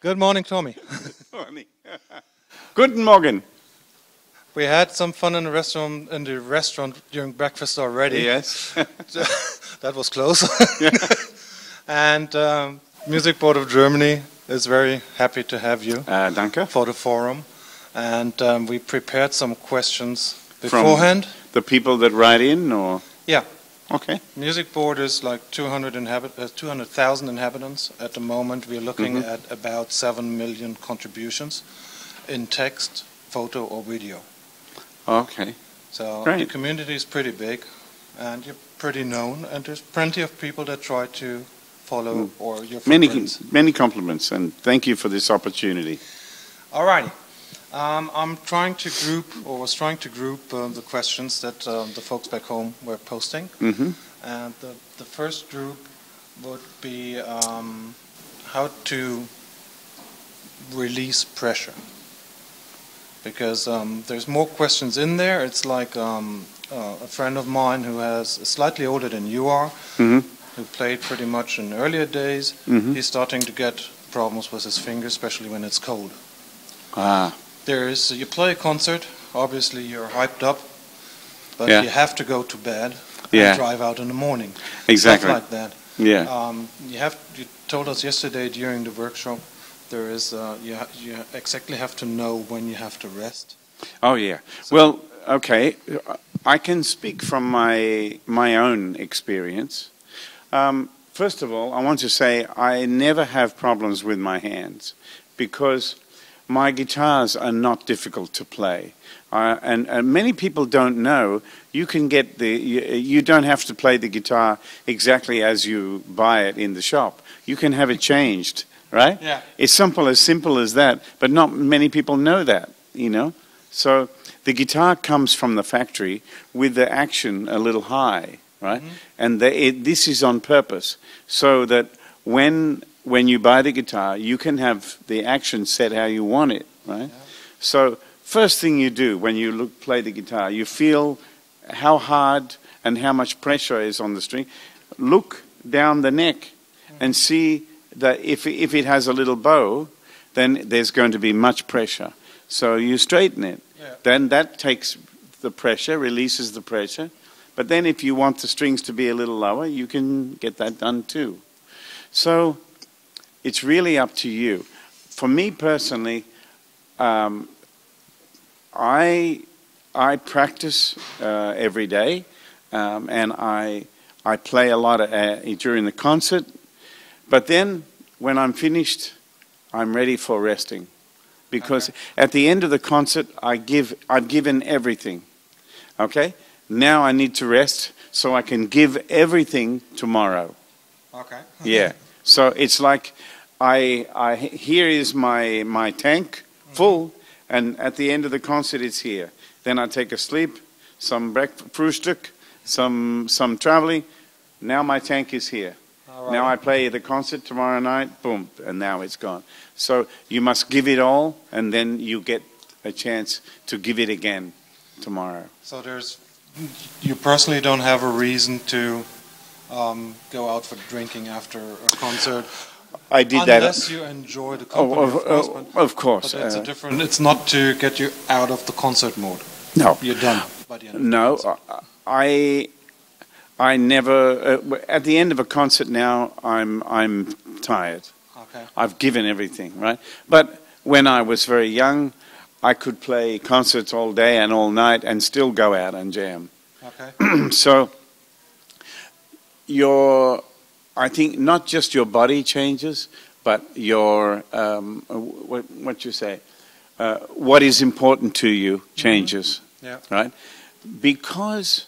Good morning, Tommy. Guten Morgen. We had some fun in the restaurant during breakfast already. Yes. That was close. And Musiker-Board of Germany is very happy to have you Danke. for the forum. And we prepared some questions beforehand. From the people that write in, or? Yeah. Okay. Musiker-Board is like 200,000 inhabitants. At the moment, we're looking at about 7 million contributions in text, photo, or video. Okay. So Great. the community is pretty big, and you're pretty known, and there's plenty of people that try to follow or your footprints. Many compliments, and thank you for this opportunity. Alrighty. I'm trying to group, or was trying to group, the questions that the folks back home were posting. And the first group would be how to release pressure. Because there's more questions in there. It's like a friend of mine who is slightly older than you are, who played pretty much in earlier days. He's starting to get problems with his fingers, especially when it's cold. You play a concert, obviously you're hyped up, but you have to go to bed and drive out in the morning. Exactly. Stuff like that. Yeah. You told us yesterday during the workshop, there is you exactly have to know when you have to rest. Oh yeah. So, well, okay. I can speak from my own experience. First of all, I want to say I never have problems with my hands because my guitars are not difficult to play. And many people don't know you can get you don't have to play the guitar exactly as you buy it in the shop. You can have it changed, right? Yeah. It's simple as that, but not many people know that, you know. So the guitar comes from the factory with the action a little high, right? And this is on purpose so that when you buy the guitar, you can have the action set how you want it, right? Yeah. So first thing you do when you play the guitar, you feel how hard and how much pressure is on the string. Look down the neck and see that if it has a little bow, then there's going to be much pressure. So you straighten it. Yeah. Then that takes the pressure, releases the pressure. But then if you want the strings to be a little lower, you can get that done too. So it's really up to you. For me personally, I practice every day, and I play a lot during the concert. But then when I'm finished, I'm ready for resting, because at the end of the concert, I've given everything. Okay, now I need to rest so I can give everything tomorrow. Okay. Yeah. So it's like here is my tank full, and at the end of the concert it's here. Then I take a sleep, some Frühstück, some traveling. Now my tank is here. Right. Now I play the concert tomorrow night, boom, and now it's gone. So you must give it all, and then you get a chance to give it again tomorrow. So you personally don't have a reason to go out for drinking after a concert. I did that. Unless you enjoy the company, of course. But it's not to get you out of the concert mode. No. You're done by the end of the concert. I never. At the end of a concert now, I'm tired. Okay. I've given everything, right? But when I was very young, I could play concerts all day and all night and still go out and jam. Okay. So I think not just your body changes, but your what you say, what is important to you changes. Yeah. Right? Because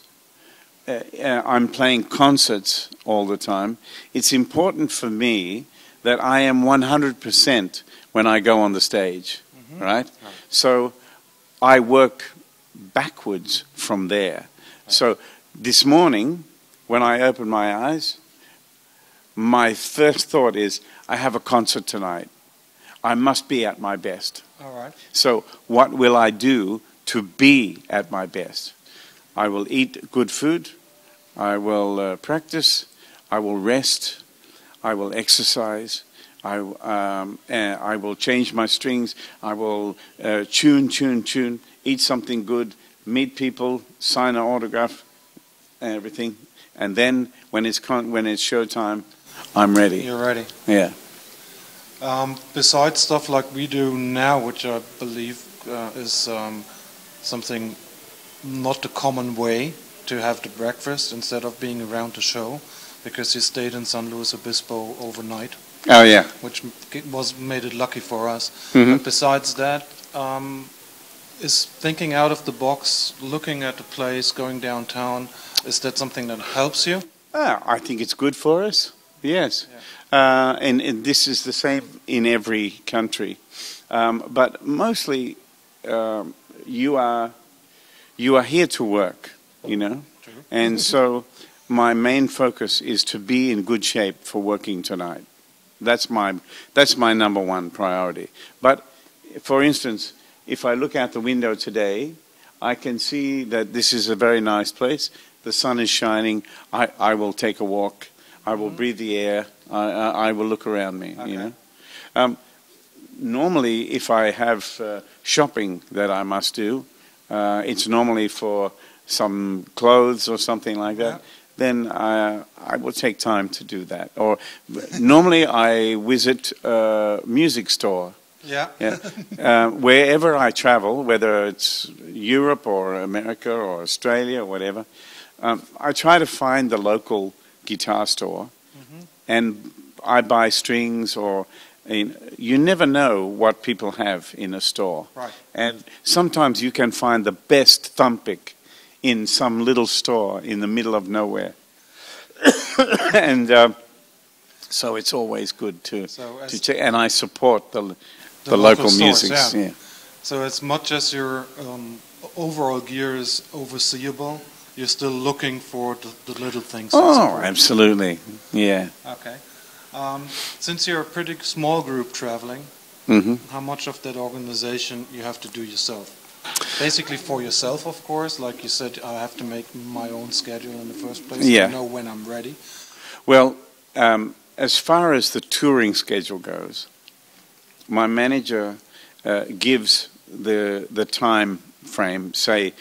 I'm playing concerts all the time, it's important for me that I am 100% when I go on the stage. Right? So I work backwards from there. So this morning, when I open my eyes, my first thought is, I have a concert tonight. I must be at my best. All right. So what will I do to be at my best? I will eat good food. I will practice. I will rest. I will exercise. I will change my strings. I will tune, eat something good, meet people, sign an autograph, everything. And then when it's showtime, I'm ready. You're ready. Yeah. Besides stuff like we do now, which I believe is something not the common way to have the breakfast instead of being around the show, because you stayed in San Luis Obispo overnight. Oh yeah. Which made it lucky for us. Mm-hmm. But besides that, is thinking out of the box, looking at the place, going downtown, is that something that helps you? I think it's good for us. Yes. Yeah. And this is the same in every country. But mostly you are here to work, you know. True. And so my main focus is to be in good shape for working tonight. That's my number one priority. But for instance, if I look out the window today, I can see that this is a very nice place. The sun is shining. I will take a walk. I will breathe the air. I will look around me, okay. you know. Normally, if I have shopping that I must do, it's normally for some clothes or something like that. Yeah. Then I will take time to do that. Or normally I visit a music store. Yeah. Yeah. Wherever I travel, whether it's Europe or America or Australia or whatever, I try to find the local guitar store, and I buy strings, or you never know what people have in a store. Right. And sometimes you can find the best thumb pick in some little store in the middle of nowhere. And so it's always good to check, and I support the local music. Yeah. So as much as your overall gear is overseeable, you're still looking for the little things. Oh, absolutely. Yeah. Okay. Since you're a pretty small group traveling, how much of that organization you have to do yourself? Basically for yourself, of course. Like you said, I have to make my own schedule in the first place. Yeah. To know when I'm ready. Well, as far as the touring schedule goes, my manager gives the time frame. Say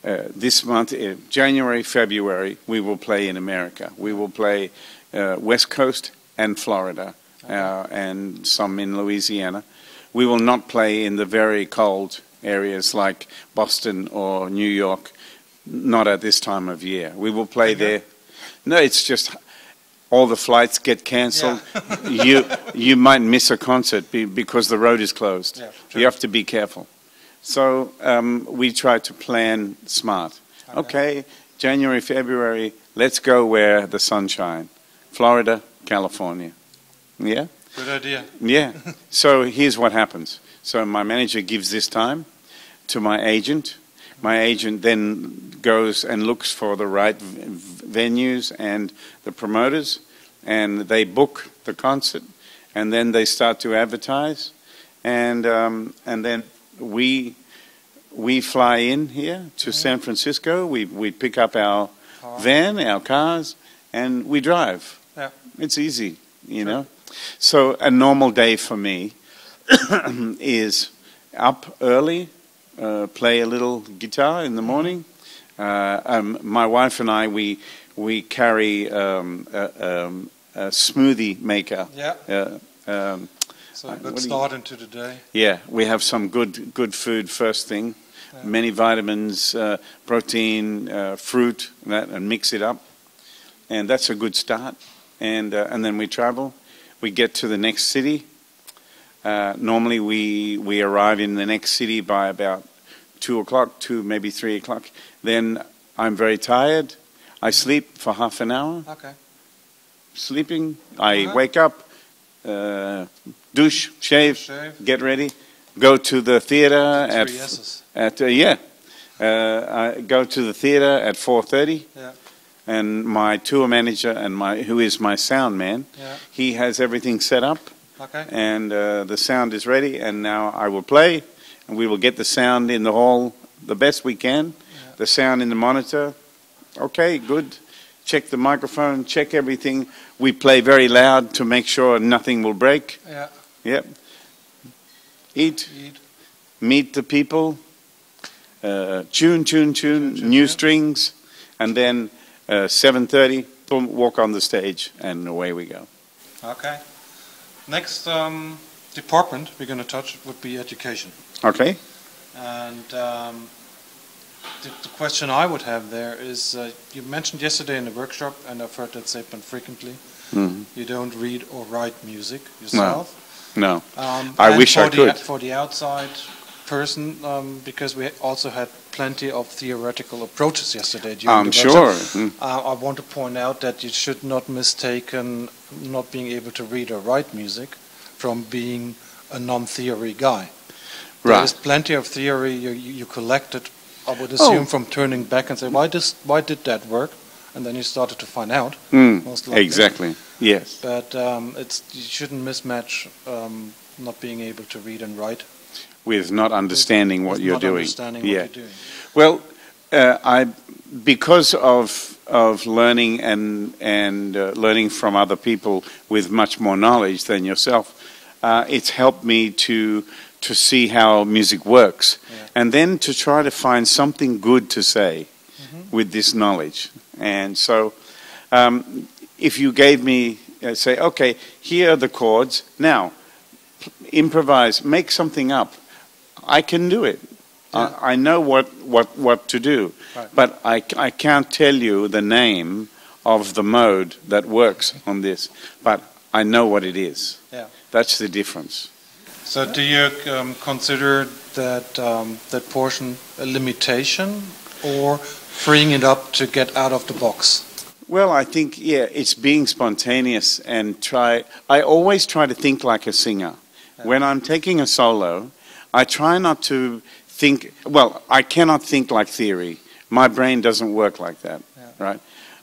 this month, January, February, we will play in America. We will play West Coast and Florida, and some in Louisiana. We will not play in the very cold areas like Boston or New York, not at this time of year. We will play there. No, it's just all the flights get cancelled. Yeah. you might miss a concert because the road is closed. Yeah, you have to be careful. So we try to plan smart. Okay, January, February, let's go where the sun shines. Florida, California. Yeah? Good idea. Yeah. So here's what happens. So my manager gives this time to my agent. My agent then goes and looks for the right venues and the promoters, and they book the concert, and then they start to advertise, and then we fly in here to San Francisco. We pick up our van, our cars, and we drive. Yeah. It's easy, you know. So a normal day for me is up early, play a little guitar in the morning. My wife and I, we carry a smoothie maker. Yeah. So a good start into the day. Yeah, we have some good food first thing. Yeah. Many vitamins, protein, fruit, and mix it up, and that's a good start. And then we travel. We get to the next city. Normally we arrive in the next city by about 2 o'clock, maybe 3 o'clock. Then I'm very tired. I sleep for half an hour. Okay. Sleeping. I wake up, douche, shave, get ready, go to the theater I go to the theater at 4:30. Yeah. And my tour manager and who is my sound man, he has everything set up. Okay. And the sound is ready, and now I will play, and we will get the sound in the hall the best we can. Yeah. The sound in the monitor, okay, good. check the microphone, check everything. We play very loud to make sure nothing will break. Yeah. Yep. Eat. Meet the people. Tune, new strings. And then 7:30, boom, walk on the stage, and away we go. Okay. Next department we're going to touch would be education. Okay. And the question I would have there is, you mentioned yesterday in the workshop, and I've heard that statement frequently, you don't read or write music yourself. No. I wish I could. For the outside person, because we also had plenty of theoretical approaches yesterday during the workshop. I want to point out that you should not mistake not being able to read or write music from being a non-theory guy. There is plenty of theory you collected, I would assume, from turning back and say, why did that work? And then you started to find out, most likely. Exactly, yes. But you shouldn't mismatch not being able to read and write with not understanding what you're doing. Well, because of learning and learning from other people with much more knowledge than yourself, it's helped me to see how music works, and then to try to find something good to say with this knowledge. And so, if you gave me, say, okay, here are the chords, now improvise, make something up, I can do it. I know what to do, but I can't tell you the name of the mode that works on this, but I know what it is. That's the difference. So do you consider that portion a limitation, or freeing it up to get out of the box? Well, I think, it's being spontaneous and I always try to think like a singer. When I'm taking a solo, I try not to think, well, I cannot think like theory. My brain doesn't work like that, right?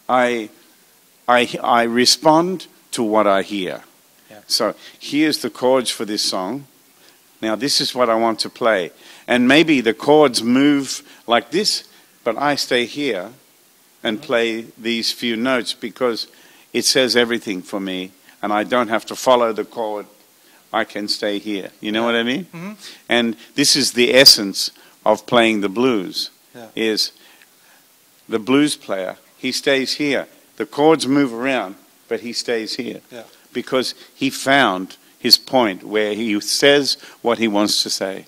I respond to what I hear. So here's the chords for this song. Now this is what I want to play. And maybe the chords move like this, but I stay here and play these few notes because it says everything for me, and I don't have to follow the chord. I can stay here. You know what I mean? And this is the essence of playing the blues, is the blues player, he stays here. The chords move around, but he stays here. Because he found his point where he says what he wants to say.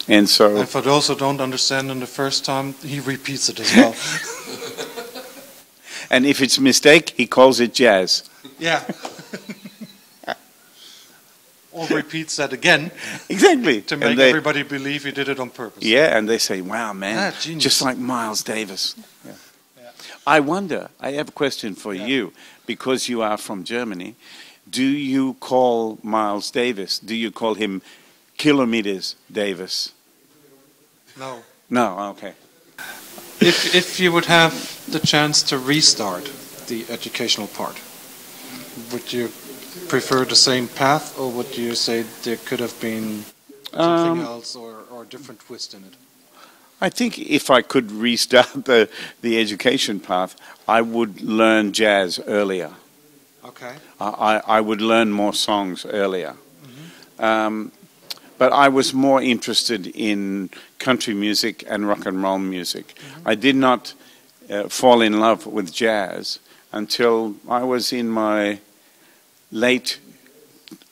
And so, and for those who don't understand in the first time, he repeats it as well. And if it's a mistake, he calls it jazz. Or repeats that again. Exactly. To make everybody believe he did it on purpose. And they say, wow, man, just like Miles Davis. I wonder, I have a question for you, because you are from Germany. Do you call Miles Davis, do you call him Kilometers Davis? No. No, okay. If you would have the chance to restart the educational part, would you prefer the same path, or would you say there could have been something else or a different twist in it? I think if I could restart the education path, I would learn jazz earlier. Okay. I would learn more songs earlier. But I was more interested in country music and rock and roll music. I did not fall in love with jazz until I was in my late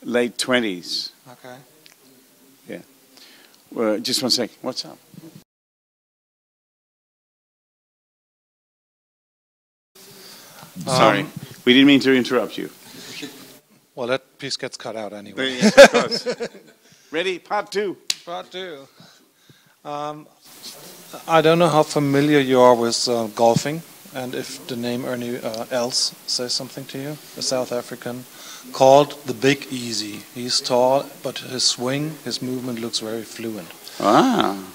20s. Okay. Well, just one sec. What's up? Sorry, we didn't mean to interrupt you. Well, that piece gets cut out anyway. Yes, of course. Ready? Part two. Part two. I don't know how familiar you are with golfing, and if the name Ernie Els says something to you. A South African called the Big Easy. He's tall, but his swing, his movement looks very fluent.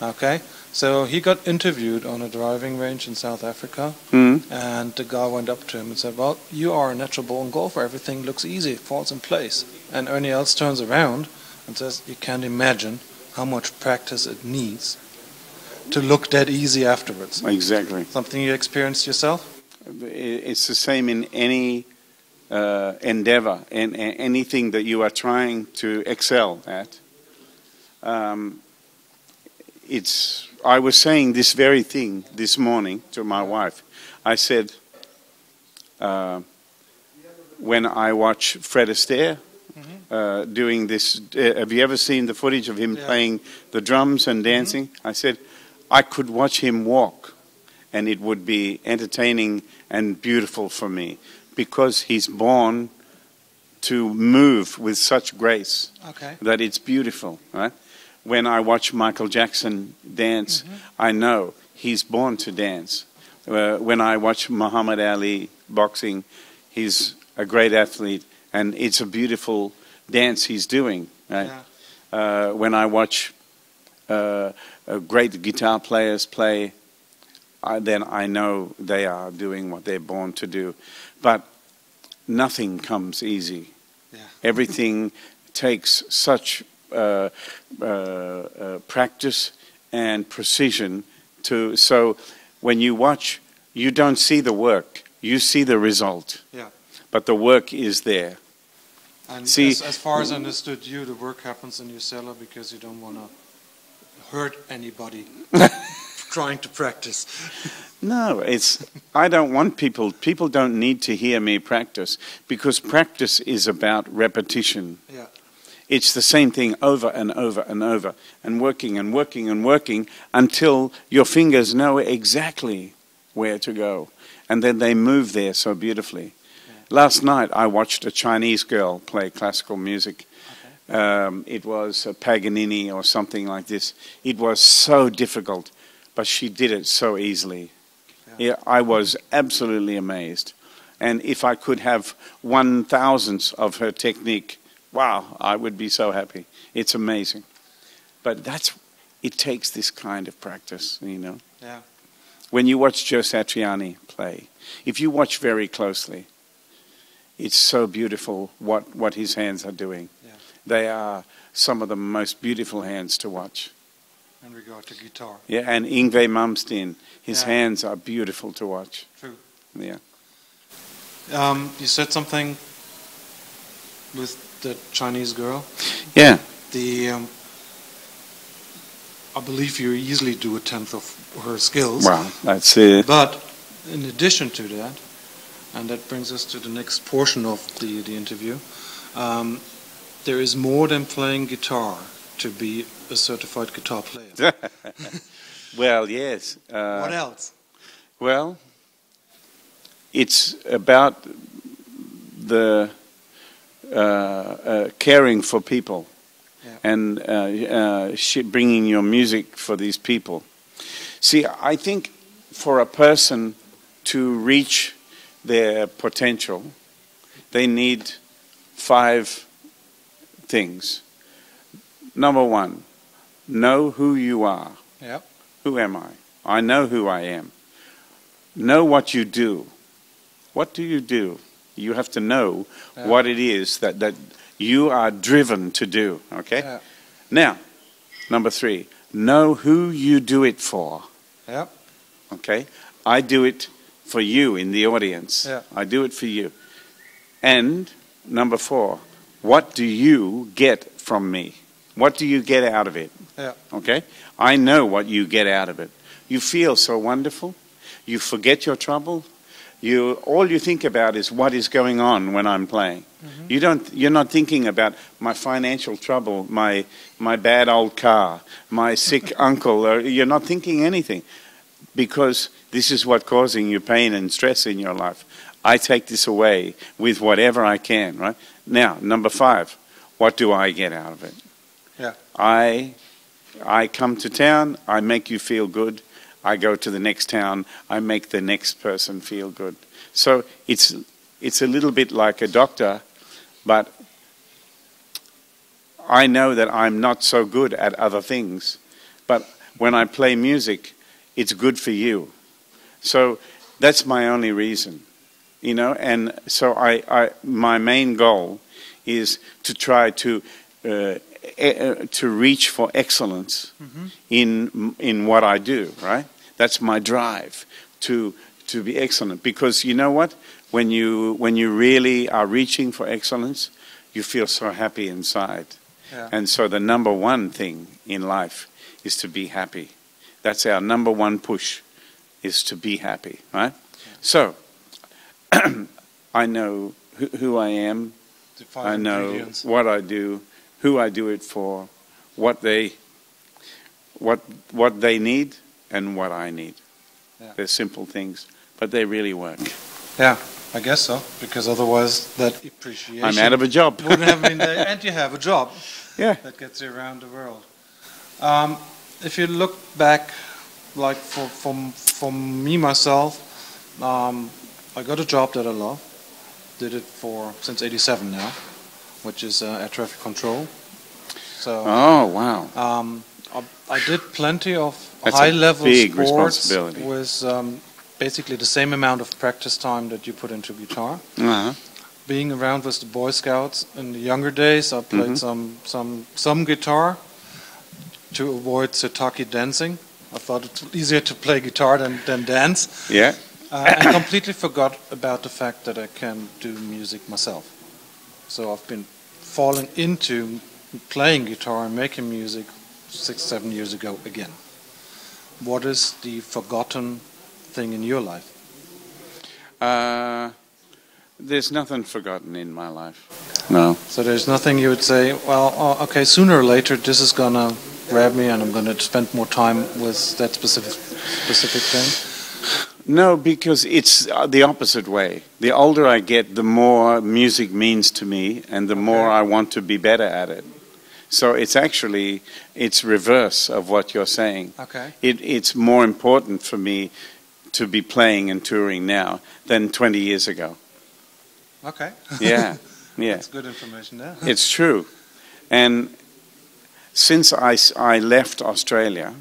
Okay. So he got interviewed on a driving range in South Africa, and the guy went up to him and said, well, you are a natural born golfer, everything looks easy, falls in place. And Ernie Els turns around and says, you can't imagine how much practice it needs to look that easy afterwards. Exactly. Something you experienced yourself? it's the same in any endeavor, and anything that you are trying to excel at. I was saying this very thing this morning to my wife. I said, when I watch Fred Astaire doing this, have you ever seen the footage of him playing the drums and dancing? I said, I could watch him walk, and it would be entertaining and beautiful for me, because he's born to move with such grace that it's beautiful, right? When I watch Michael Jackson dance, I know he's born to dance. When I watch Muhammad Ali boxing, he's a great athlete, and it's a beautiful dance he's doing, right? When I watch great guitar players play, then I know they are doing what they're born to do. But nothing comes easy. Everything takes such practice and precision to. So when you watch, you don't see the work, you see the result. But the work is there. And as far as I understood you, the work happens in your cellar because you don't want to hurt anybody trying to practice. No, I don't want people don't need to hear me practice, because practice is about repetition. It's the same thing over and over and over, and working and working and working until your fingers know exactly where to go, and then they move there so beautifully. Last night I watched a Chinese girl play classical music. It was Paganini or something like this. It was so difficult, but she did it so easily. I was absolutely amazed. And if I could have 1/1000th of her technique, wow, I would be so happy. It's amazing. But it takes this kind of practice, you know. When you watch Joe Satriani play, if you watch very closely, it's so beautiful what his hands are doing. They are some of the most beautiful hands to watch. In regard to guitar. And Yngwie Malmsteen, his hands are beautiful to watch. True. You said something with the Chinese girl. I believe you easily do 1/10 of her skills. Wow, that's it. But in addition to that, and that brings us to the next portion of the interview, there is more than playing guitar to be a certified guitar player. Well, yes. What else? Well, it's about the caring for people and bringing your music for these people. See, I think for a person to reach their potential, they need 5 things. Number 1, know who you are. Who am I? I know who I am. Know what you do. What do you do? You have to know what it is that you are driven to do, okay? Now, number 3, know who you do it for. Okay? I do it for you in the audience. I do it for you. And number 4, what do you get from me? What do you get out of it? Okay? I know what you get out of it. You feel so wonderful. You forget your trouble. All you think about is what is going on when I'm playing. You're not thinking about my financial trouble, my bad old car, my sick uncle. Or you're not thinking anything, because this is what's causing you pain and stress in your life. I take this away with whatever I can, right? Now, number 5, what do I get out of it? I come to town, I make you feel good. I go to the next town, I make the next person feel good. So it's a little bit like a doctor, but I know that I'm not so good at other things. But when I play music, it's good for you. So that's my only reason, you know. And so my main goal is to try to reach for excellence in what I do, right? That's my drive, to to be excellent. Because you know what? When you really are reaching for excellence, you feel so happy inside. Yeah. And so the number one thing in life is to be happy. That's our number one push, is to be happy, right? Yeah. So, I know who I am, I know what I do, who I do it for, what they need and what I need. Yeah. They're simple things, but they really work. Yeah, I guess so, because otherwise that appreciation... I'm out of a job. ...wouldn't have been there, and you have a job. Yeah. That gets you around the world. If you look back, like for me myself, I got a job that I love. Did it since '87 now, which is air traffic control. So. Oh wow. I did plenty of That's high-level big sports responsibility. with basically the same amount of practice time that you put into guitar. Uh-huh. Being around with the Boy Scouts in the younger days, I played some guitar to avoid Sitaki dancing. I thought it was easier to play guitar than dance. Yeah. And completely forgot about the fact that I can do music myself. So I've been falling into playing guitar and making music 6-7 years ago again. What is the forgotten thing in your life? There's nothing forgotten in my life. No. So there's nothing you would say, well, okay, sooner or later this is going to grab me and I'm going to spend more time with that specific thing? No, because it's the opposite way. The older I get, the more music means to me and the more I want to be better at it. So it's reverse of what you're saying. Okay. It's more important for me to be playing and touring now than 20 years ago. Okay. Yeah, yeah. That's good information there. It's true. And since I left Australia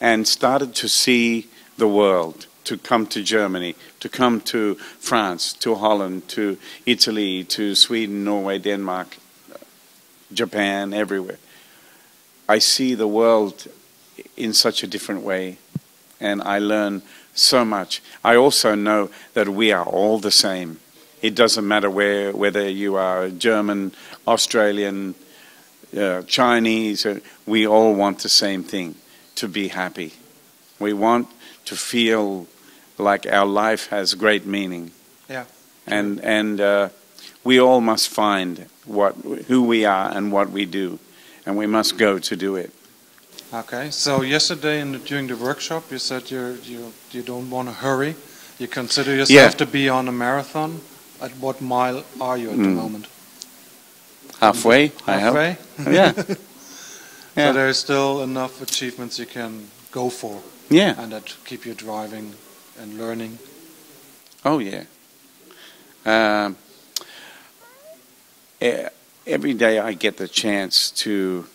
and started to see the world, to come to Germany, to come to France, to Holland, to Italy, to Sweden, Norway, Denmark, Japan, everywhere, I see the world in such a different way, and I learn so much. I also know that we are all the same. It doesn't matter whether you are German, Australian, Chinese, we all want the same thing, to be happy. We want to feel like our life has great meaning. Yeah. And we all must find who we are and what we do, and we must go to do it. Okay, so yesterday during the workshop you said you don't want to hurry. You consider yourself to be on a marathon. At what mile are you at the moment? Halfway, Halfway? I hope. Yeah. So there's still enough achievements you can go for. Yeah. And that keep you driving and learning. Oh yeah. Every day I get the chance to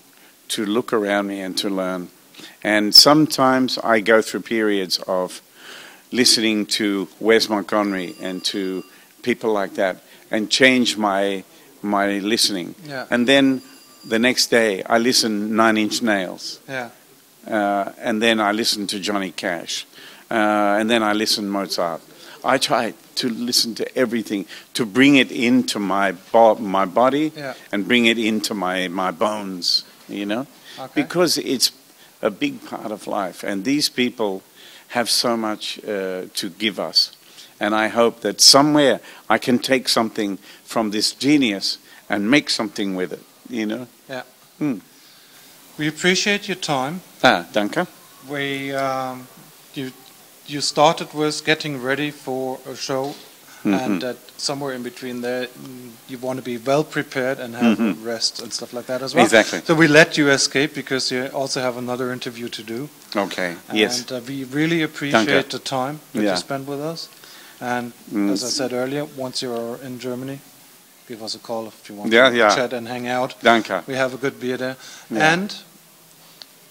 look around me and to learn. And sometimes I go through periods of listening to Wes Montgomery and to people like that and change my listening. Yeah. And then the next day I listen 9 Inch Nails. Yeah. And then I listen to Johnny Cash. And then I listen Mozart. I try to listen to everything, to bring it into my body and bring it into my bones, you know? Okay. Because it's a big part of life. And these people have so much to give us. And I hope that somewhere I can take something from this genius and make something with it, you know? Yeah. We appreciate your time. Danke. You started with getting ready for a show, and that somewhere in between there, you want to be well prepared and have a rest and stuff like that as well. Exactly. So we let you escape because you also have another interview to do. Okay. And yes. We really appreciate the time that you spent with us. And as I said earlier, once you are in Germany, give us a call if you want to chat and hang out. Danke. We have a good beer there. Yeah. And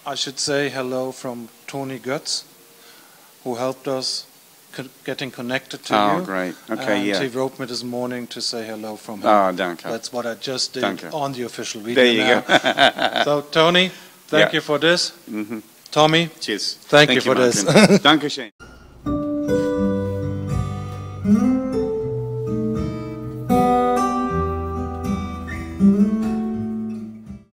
I should say hello from Tony Götz, who helped us getting connected to you. Oh, great. Okay, and he wrote me this morning to say hello from him. Oh, danke. That's what I just did on the official video. There you go. So, Tony, thank you for this. Tommy, Cheers. thank you for this. Dankeschön.